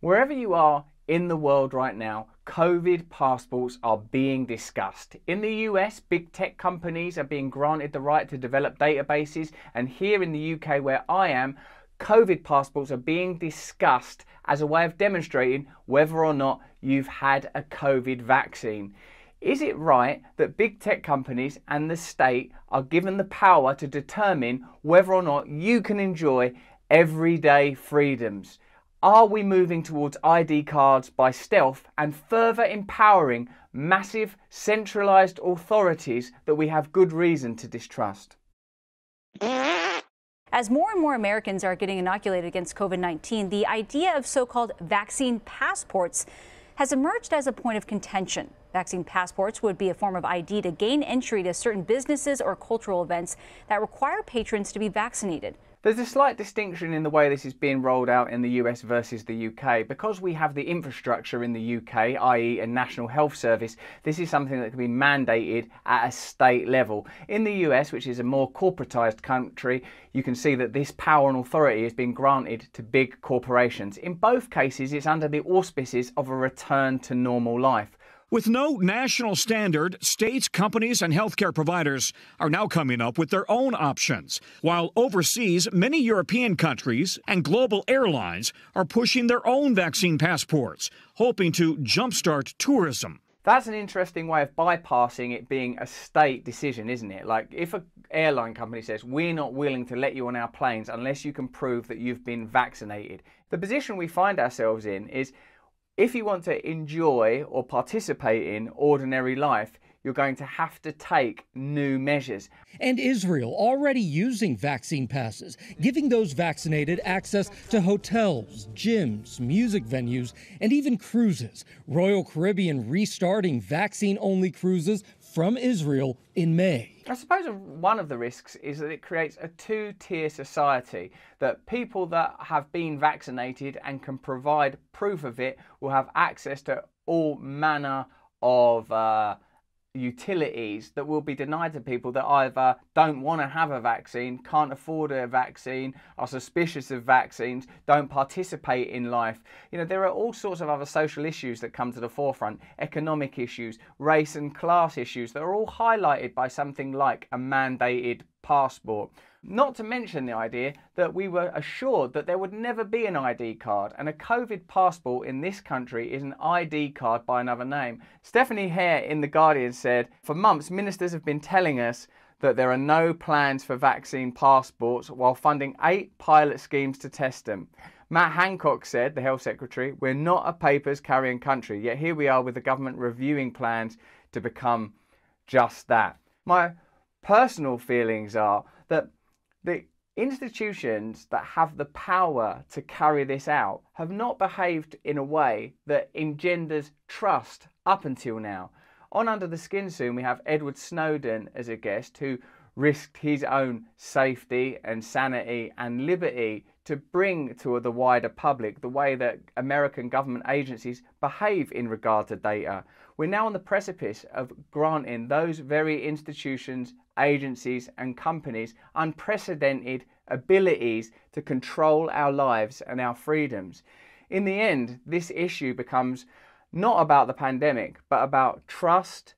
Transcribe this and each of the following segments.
Wherever you are in the world right now, COVID passports are being discussed. In the US, big tech companies are being granted the right to develop databases, and here in the UK where I am, COVID passports are being discussed as a way of demonstrating whether or not you've had a COVID vaccine. Is it right that big tech companies and the state are given the power to determine whether or not you can enjoy everyday freedoms? Are we moving towards ID cards by stealth and further empowering massive centralised authorities that we have good reason to distrust? As more and more Americans are getting inoculated against COVID-19, the idea of so-called vaccine passports has emerged as a point of contention. Vaccine passports would be a form of ID to gain entry to certain businesses or cultural events that require patrons to be vaccinated. There's a slight distinction in the way this is being rolled out in the US versus the UK. Because we have the infrastructure in the UK, i.e. a National Health Service, this is something that can be mandated at a state level. In the US, which is a more corporatised country, you can see that this power and authority is being granted to big corporations. In both cases, it's under the auspices of a return to normal life. With no national standard, states, companies, and healthcare providers are now coming up with their own options. While overseas, many European countries and global airlines are pushing their own vaccine passports, hoping to jumpstart tourism. That's an interesting way of bypassing it being a state decision, isn't it? Like if an airline company says, we're not willing to let you on our planes unless you can prove that you've been vaccinated. The position we find ourselves in is, if you want to enjoy or participate in ordinary life, you're going to have to take new measures. And Israel already using vaccine passes, giving those vaccinated access to hotels, gyms, music venues, and even cruises. Royal Caribbean restarting vaccine-only cruises from Israel in May. I suppose one of the risks is that it creates a two-tier society, that people that have been vaccinated and can provide proof of it will have access to all manner of utilities that will be denied to people that either don't want to have a vaccine, can't afford a vaccine, are suspicious of vaccines, don't participate in life. You know, there are all sorts of other social issues that come to the forefront, economic issues, race and class issues that are all highlighted by something like a mandated passport. Not to mention the idea that we were assured that there would never be an ID card, and a COVID passport in this country is an ID card by another name. Stephanie Hare in The Guardian said, for months ministers have been telling us that there are no plans for vaccine passports while funding 8 pilot schemes to test them. Matt Hancock said, the Health Secretary, we're not a papers carrying country, yet here we are with the government reviewing plans to become just that. My personal feelings are that the institutions that have the power to carry this out have not behaved in a way that engenders trust up until now. On Under the Skin soon, we have Edward Snowden as a guest who risked his own safety and sanity and liberty to bring to the wider public the way that American government agencies behave in regard to data. We're now on the precipice of granting those very institutions, agencies and companies unprecedented abilities to control our lives and our freedoms. In the end, this issue becomes not about the pandemic, but about trust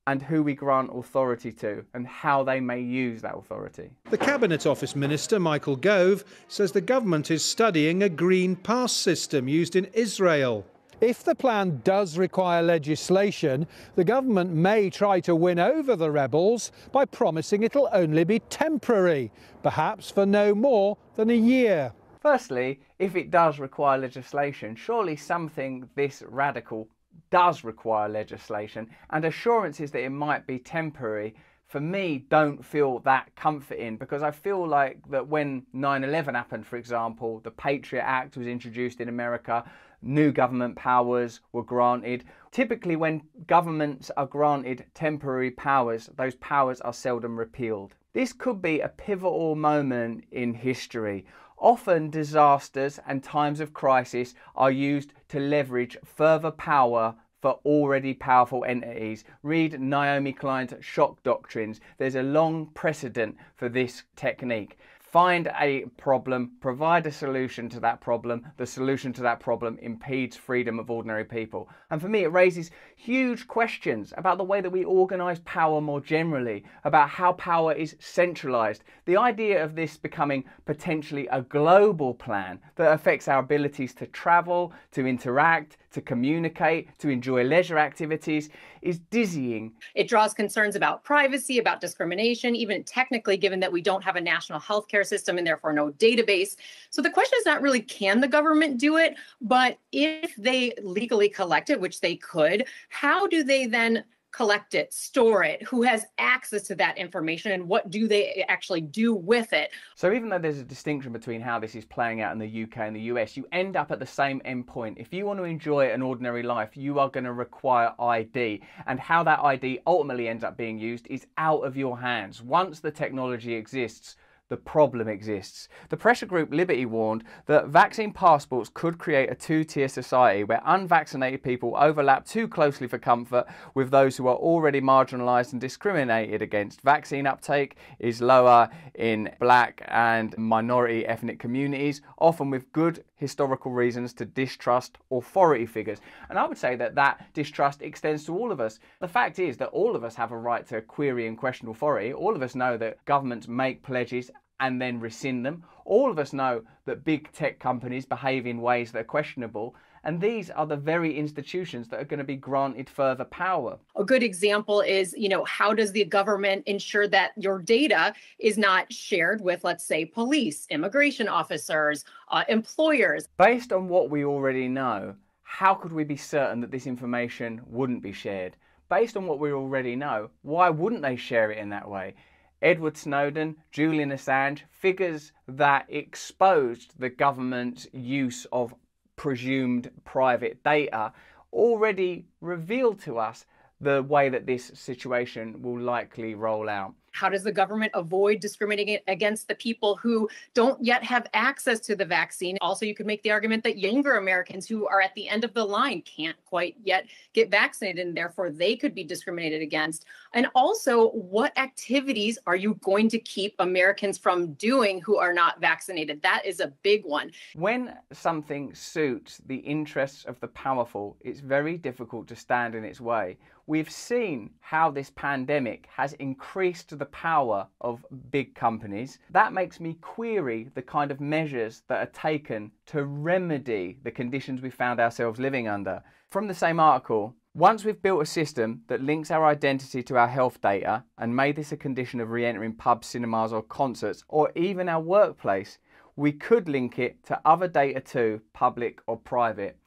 and who we grant authority to and how they may use that authority. The Cabinet Office Minister, Michael Gove, says the government is studying a green pass system used in Israel. If the plan does require legislation, the government may try to win over the rebels by promising it'll only be temporary, perhaps for no more than a year. Firstly, if it does require legislation, surely something this radical does require legislation, and assurances that it might be temporary, for me, don't feel that comforting, because I feel like that when 9/11 happened, for example, the Patriot Act was introduced in America, new government powers were granted. Typically, when governments are granted temporary powers, those powers are seldom repealed. This could be a pivotal moment in history. Often disasters and times of crisis are used to leverage further power for already powerful entities. Read Naomi Klein's shock doctrines. There's a long precedent for this technique. find a problem, provide a solution to that problem. The solution to that problem impedes freedom of ordinary people. And for me, it raises huge questions about the way that we organise power more generally, about how power is centralised. The idea of this becoming potentially a global plan that affects our abilities to travel, to interact, to communicate, to enjoy leisure activities is dizzying. It draws concerns about privacy, about discrimination, even technically, given that we don't have a national healthcare system and therefore no database. So the question is not really, can the government do it? But if they legally collect it, which they could, how do they then collect it, store it? Who has access to that information, and what do they actually do with it? So even though there's a distinction between how this is playing out in the UK and the US, you end up at the same endpoint. If you want to enjoy an ordinary life, you are going to require ID. And how that ID ultimately ends up being used is out of your hands. Once the technology exists, the problem exists. The pressure group Liberty warned that vaccine passports could create a two-tier society where unvaccinated people overlap too closely for comfort with those who are already marginalised and discriminated against. Vaccine uptake is lower in black and minority ethnic communities, often with good historical reasons to distrust authority figures. And I would say that that distrust extends to all of us. The fact is that all of us have a right to query and question authority. All of us know that governments make pledges and then rescind them. All of us know that big tech companies behave in ways that are questionable. And these are the very institutions that are going to be granted further power. A good example is, how does the government ensure that your data is not shared with, let's say, police, immigration officers, employers? Based on what we already know, how could we be certain that this information wouldn't be shared? Based on what we already know, why wouldn't they share it in that way? Edward Snowden, Julian Assange, figures that exposed the government's use of presumed private data already revealed to us the way that this situation will likely roll out. How does the government avoid discriminating against the people who don't yet have access to the vaccine? Also, you could make the argument that younger Americans who are at the end of the line can't quite yet get vaccinated, and therefore they could be discriminated against. And also, what activities are you going to keep Americans from doing who are not vaccinated? That is a big one. When something suits the interests of the powerful, it's very difficult to stand in its way. We've seen how this pandemic has increased the power of big companies. That makes me query the kind of measures that are taken to remedy the conditions we found ourselves living under. From the same article, once we've built a system that links our identity to our health data and made this a condition of re-entering pubs, cinemas or concerts, or even our workplace, we could link it to other data too, public or private.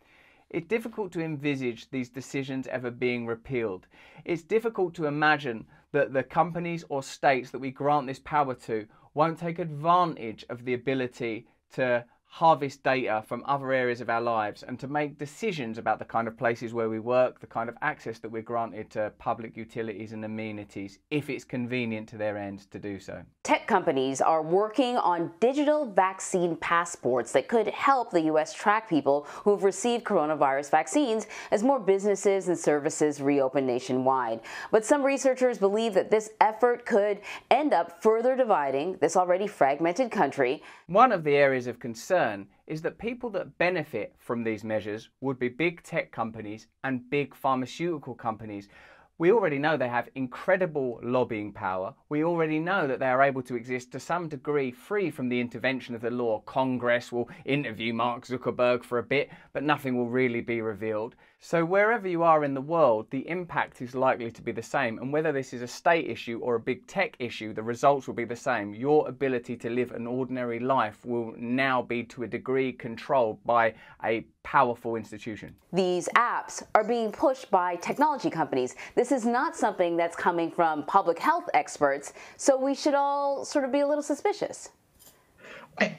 It's difficult to envisage these decisions ever being repealed. It's difficult to imagine that the companies or states that we grant this power to won't take advantage of the ability to harvest data from other areas of our lives and to make decisions about the kind of places where we work, the kind of access that we're granted to public utilities and amenities, if it's convenient to their ends to do so. Tech companies are working on digital vaccine passports that could help the U.S. track people who've received coronavirus vaccines as more businesses and services reopen nationwide. But some researchers believe that this effort could end up further dividing this already fragmented country. One of the areas of concern is that people that benefit from these measures would be big tech companies and big pharmaceutical companies. We already know they have incredible lobbying power. We already know that they are able to exist to some degree free from the intervention of the law. Congress will interview Mark Zuckerberg for a bit, but nothing will really be revealed. So wherever you are in the world, the impact is likely to be the same. And whether this is a state issue or a big tech issue, the results will be the same. Your ability to live an ordinary life will now be to a degree controlled by a powerful institution. These apps are being pushed by technology companies. This is not something that's coming from public health experts, so we should all sort of be a little suspicious.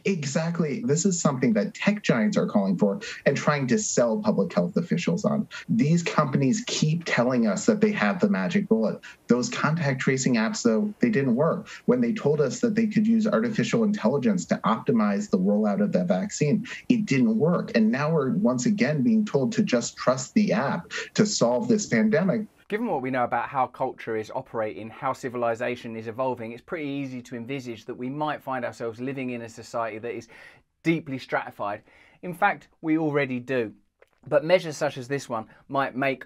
Exactly. This is something that tech giants are calling for and trying to sell public health officials on. These companies keep telling us that they have the magic bullet. Those contact tracing apps, though, they didn't work. When they told us that they could use artificial intelligence to optimize the rollout of that vaccine, it didn't work. And now we're once again being told to just trust the app to solve this pandemic. Given what we know about how culture is operating, how civilization is evolving, it's pretty easy to envisage that we might find ourselves living in a society that is deeply stratified. In fact, we already do. But measures such as this one might make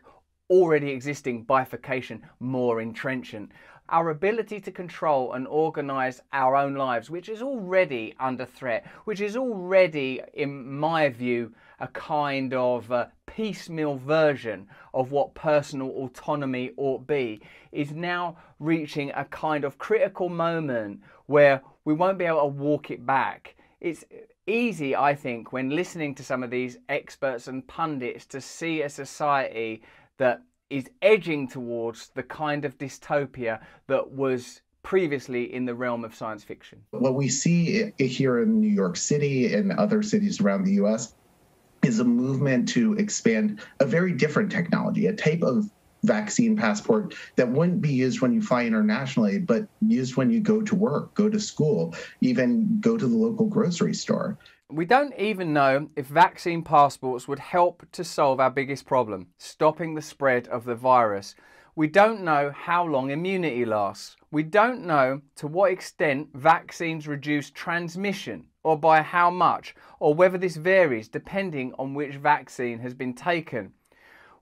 already existing bifurcation more entrenchant. Our ability to control and organise our own lives, which is already under threat, which is already, in my view, a kind of piecemeal version of what personal autonomy ought be, is now reaching a kind of critical moment where we won't be able to walk it back. It's easy, I think, when listening to some of these experts and pundits to see a society that is edging towards the kind of dystopia that was previously in the realm of science fiction. What we see here in New York City and other cities around the US is a movement to expand a very different technology, a type of vaccine passport that wouldn't be used when you fly internationally, but used when you go to work, go to school, even go to the local grocery store. We don't even know if vaccine passports would help to solve our biggest problem, stopping the spread of the virus. We don't know how long immunity lasts. We don't know to what extent vaccines reduce transmission, or by how much, or whether this varies depending on which vaccine has been taken.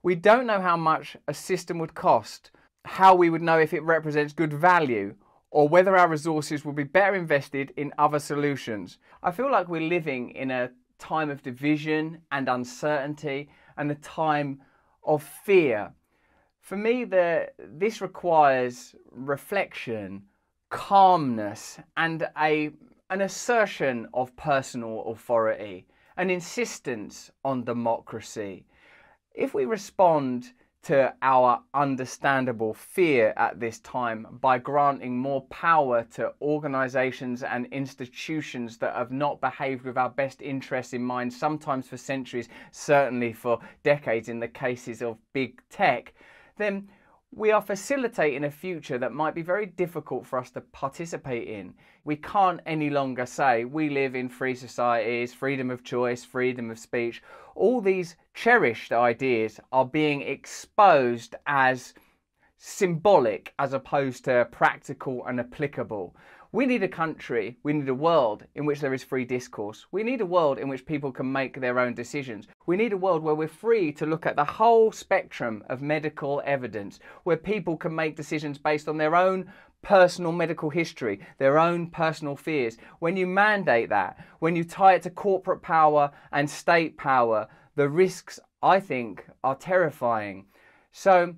We don't know how much a system would cost, how we would know if it represents good value, or whether our resources will be better invested in other solutions. I feel like we're living in a time of division and uncertainty and a time of fear. For me, this requires reflection, calmness, and an assertion of personal authority, an insistence on democracy. If we respond to our understandable fear at this time by granting more power to organisations and institutions that have not behaved with our best interests in mind, sometimes for centuries, certainly for decades in the cases of big tech, then we are facilitating a future that might be very difficult for us to participate in. We can't any longer say we live in free societies, freedom of choice, freedom of speech. All these cherished ideas are being exposed as symbolic as opposed to practical and applicable. We need a country, we need a world in which there is free discourse. We need a world in which people can make their own decisions. We need a world where we're free to look at the whole spectrum of medical evidence, where people can make decisions based on their own personal medical history, their own personal fears. When you mandate that, when you tie it to corporate power and state power, the risks, I think, are terrifying. So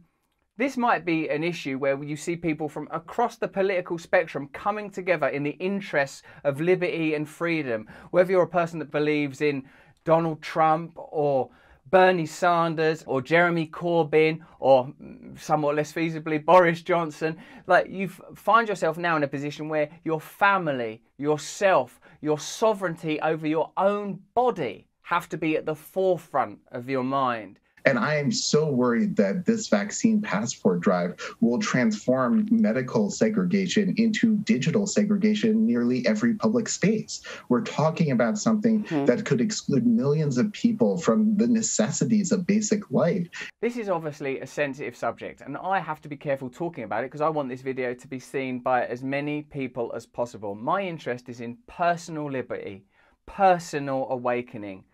this might be an issue where you see people from across the political spectrum coming together in the interests of liberty and freedom. Whether you're a person that believes in Donald Trump or Bernie Sanders or Jeremy Corbyn or somewhat less feasibly Boris Johnson, like you find yourself now in a position where your family, yourself, your sovereignty over your own body have to be at the forefront of your mind. And I am so worried that this vaccine passport drive will transform medical segregation into digital segregation in nearly every public space. We're talking about something that could exclude millions of people from the necessities of basic life. This is obviously a sensitive subject, and I have to be careful talking about it because I want this video to be seen by as many people as possible. My interest is in personal liberty, personal awakening,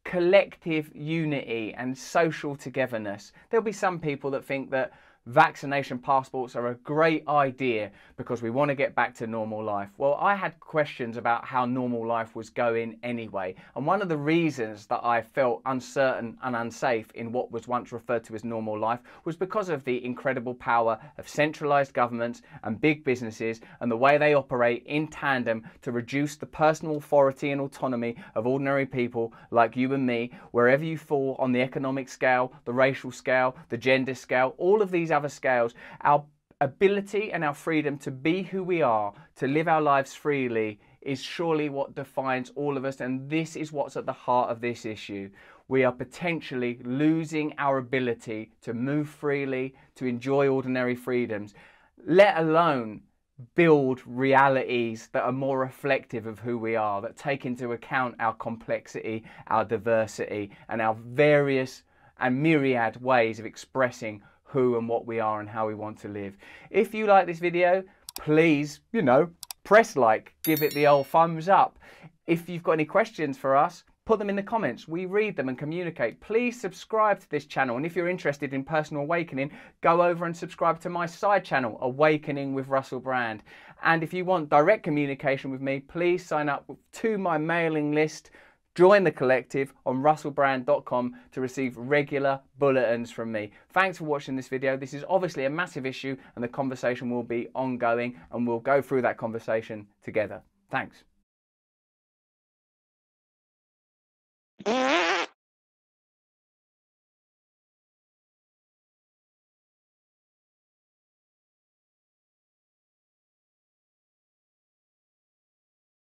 collective unity and social togetherness. There'll be some people that think that vaccination passports are a great idea because we want to get back to normal life. Well, I had questions about how normal life was going anyway, and one of the reasons that I felt uncertain and unsafe in what was once referred to as normal life was because of the incredible power of centralised governments and big businesses and the way they operate in tandem to reduce the personal authority and autonomy of ordinary people like you and me, wherever you fall on the economic scale, the racial scale, the gender scale, all of these other scales. Our ability and our freedom to be who we are, to live our lives freely, is surely what defines all of us, and this is what's at the heart of this issue. We are potentially losing our ability to move freely, to enjoy ordinary freedoms, let alone build realities that are more reflective of who we are, that take into account our complexity, our diversity, and our various and myriad ways of expressing who and what we are and how we want to live. If you like this video, please, press like, give it the old thumbs up. If you've got any questions for us, put them in the comments. We read them and communicate. Please subscribe to this channel. And if you're interested in personal awakening, go over and subscribe to my side channel, Awakening with Russell Brand. And if you want direct communication with me, please sign up to my mailing list. Join the collective on russellbrand.com to receive regular bulletins from me. Thanks for watching this video. This is obviously a massive issue and the conversation will be ongoing, and we'll go through that conversation together. Thanks.